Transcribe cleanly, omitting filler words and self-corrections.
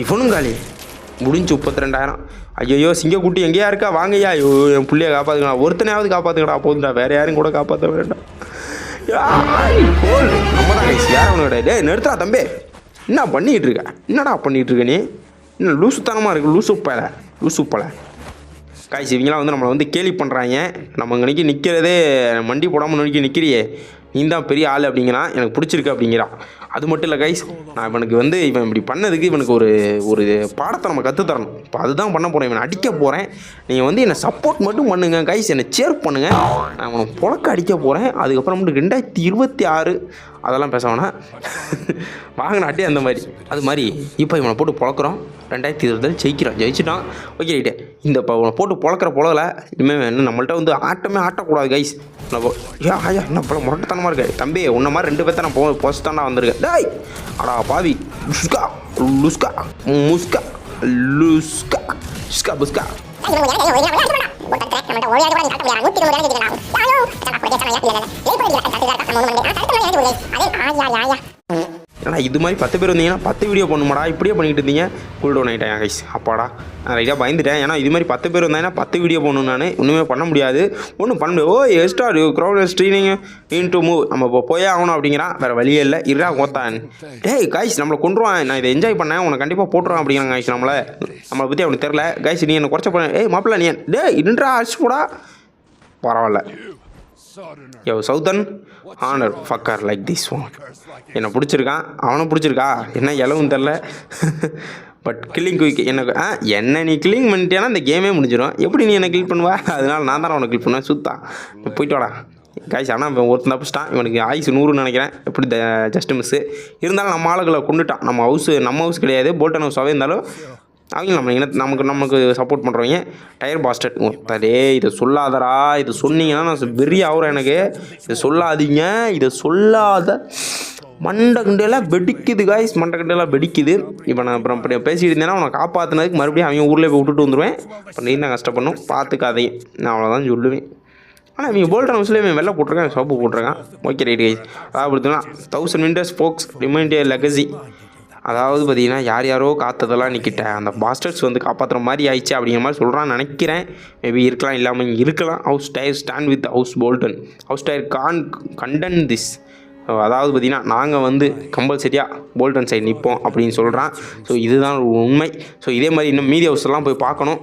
இவனும் காலி முடிஞ்சு 32,000. ஐயோ சிங்கக்குட்டி எங்கேயா இருக்கா வாங்கய்யா. ஐயோ என் பிள்ளைய காப்பாற்றுக்கடா, ஒருத்தனையாவது காப்பாற்றுக்கடா போதுண்டா, வேறு யாரும் கூட காப்பாற்ற வேண்டாம். கோல் நம்ம தான் கைஸ், யாரும் ஒன்று கிடையாது. டே நிறுத்துறா தம்பி, என்ன பண்ணிகிட்டு இருக்க, என்னடா பண்ணிகிட்டு இருக்க நீ, இன்னும் லூசுத்தனமாக இருக்குது, லூசுப்பலை காய்ச்சி. இவங்களாம் வந்து நம்மளை வந்து கேலி பண்ணுறாங்க. நம்ம இன்றைக்கி நிற்கிறதே மண்டி போடாமல் நோக்கி நிற்கிறியே, நீ தான் பெரிய ஆள் அப்படிங்கிறான், எனக்கு பிடிச்சிருக்கு அப்படிங்கிறான். அது மட்டும் இல்லை கைஸ், நான் இவனுக்கு வந்து இவன் இப்படி பண்ணதுக்கு இவனுக்கு ஒரு பாடத்தை நம்ம கற்றுத்தரணும். இப்போ அதுதான் பண்ண போகிறேன், இவனை அடிக்க போகிறேன். நீங்கள் வந்து என்னை சப்போர்ட் மட்டும் பண்ணுங்கள் கைஸ், என்னை சேர் பண்ணுங்கள். நான் அவனை புழக்க அடிக்க போகிறேன். அதுக்கப்புறம் மட்டும் 2026 அதெல்லாம் பேச வேணாம், வாங்கின அட்டே அந்த மாதிரி. அது மாதிரி இப்போ இவனை போட்டு பொழக்கிறோம். 2020 ஜெயிச்சிட்டான். Okay right. இந்த இப்போ இவனை போட்டு பொழக்கிற பொழகல இனிமேல் என்ன நம்மள்ட்ட வந்து ஆட்டக்கூடாது கைஸ். ஐயா என்ன போல முரட்டத்தனமாக இருக்கு தம்பி, உன்ன மாதிரி 2 பேர்த்த நான் போஸ்ட் வந்திருக்கேன். டேய் அடா பாவி, லுஸ்கா லுஸ்கா முஸ்கா லுஸ்கா லுஸ்கா புஸ்கா. ஏன்னா இது மாதிரி 10 பேர் வந்தீங்கன்னா 10 வீடியோ பண்ணுமாடா, இப்படியே பண்ணிக்கிட்டு இருந்தீங்க. கூல்டவுன் ஆகிட்டேன் கைஸ். அப்பாடா நான் ரைட்டாக பயந்துட்டேன். ஏன்னா இது மாதிரி 10 பேர் வந்தாங்கன்னா 10 வீடியோ பண்ணணும். நான் ஒன்றுமே பண்ண முடியாது, ஒன்றும் பண்ண முடியாது. ஓ எக்ஸ்ட்ரா க்ரௌட் ஸ்ட்ரீனிங் இன்டு மூவ், நம்ம இப்போ போயே ஆகணும் அப்படிங்கிறான். வேறு வழியே இல்லை. இருடா கோத்தான். டேய் கைஸ் நம்மளை கொண்டுருவான், நான் இதை என்ஜாய் பண்ணேன், உனக்கு கண்டிப்பாக போட்டுருவான் அப்படிங்கிறாங்க கைஸ். நம்மளை பற்றி அவனுக்கு தெரில கைஸ். நீ என்னை குறைச்ச போன. ஏய் மாப்பிள்ள நீ டேய் இன்னுன்றா அடிச்சு போடா. பரவாயில்ல. Yo southern honour fucker like this one. என்னை பிடிச்சிருக்கான், அவனை பிடிச்சிருக்கா, என்ன இலவும் தெரில. பட் கில்லிங் குயிக் எனக்கு என்ன நீ கில்லிங் பண்ணிட்டேன்னா இந்த கேமே முடிஞ்சிடும். எப்படி நீ என்ன கில் பண்ணுவா, அதனால நான் தான் அவனை கில் பண்ணுவேன். சுத்தா போயிட்டு வாடா காய்ச்சி. ஆனால் இப்போ ஒருத்தன் தப்பிச்சிட்டான். இவனுக்கு ஆயுசு 100ன்னு நினைக்கிறேன். எப்படி ஜஸ்ட் மிஸ்ஸு. இருந்தாலும் நம்ம ஆளுகளை கொண்டுட்டான். நம்ம ஹவுஸ் கிடையாது, போல்டன் ஹவுஸாகவே இருந்தாலும் அவங்க நமக்கு சப்போர்ட் பண்ணுறவங்க. டயர் பாஸ்டட் ஒருத்தரே, இதை சொல்லாதடா, இதை சொன்னீங்கன்னா நான் வெறி ஆகிறேன். எனக்கு இதை சொல்லாதீங்க, இதை சொல்லாத. மண்டகண்டெல்லாம் வெடிக்குது காய்ஸ், மண்டகண்டெல்லாம் வெடிக்குது. இப்போ நான் அப்புறம் அப்படி பேசிட்டு இருந்தேன்னா அவனை காப்பாற்றினதுக்கு மறுபடியும் அவங்க ஊரில் போய் விட்டுட்டு வந்துடுவேன். இப்போ நீ தான் கஷ்டப்படணும், பார்த்துக்காதையும். நான் அவ்வளோதான் சொல்லுவேன். ஆனால் இவங்க போல்டன் ஹவுஸில் இவன் வெள்ளை போட்டிருக்கான், சோப்பு போட்டிருக்கான். Okay right guys. அதாவது பார்த்தீங்கன்னா 1000 விண்டர்ஸ் ஸ்போக்ஸ் ரிமைண்ட் லெகசி. அதாவது பார்த்தீங்கன்னா யாரோ காத்ததெல்லாம் நிற்கிட்ட அந்த பாஸ்டர்ஸ் வந்து காப்பாற்றுற மாதிரி ஆயிடுச்சு அப்படிங்கிற மாதிரி சொல்கிறான்னு நினைக்கிறேன். மேபி இருக்கலாம், இல்லாமல் இருக்கலாம். How's their stand with how's Bolton, how's their condemn this. அதாவது பார்த்திங்கன்னா நாங்கள் வந்து கம்பல்சரியாக போல்டன் சைடு நிற்போம் அப்படின்னு சொல்கிறான். ஸோ இதுதான் உண்மை. ஸோ இதே மாதிரி இன்னும் மீதி ஹவுஸ்லாம் போய் பார்க்கணும்.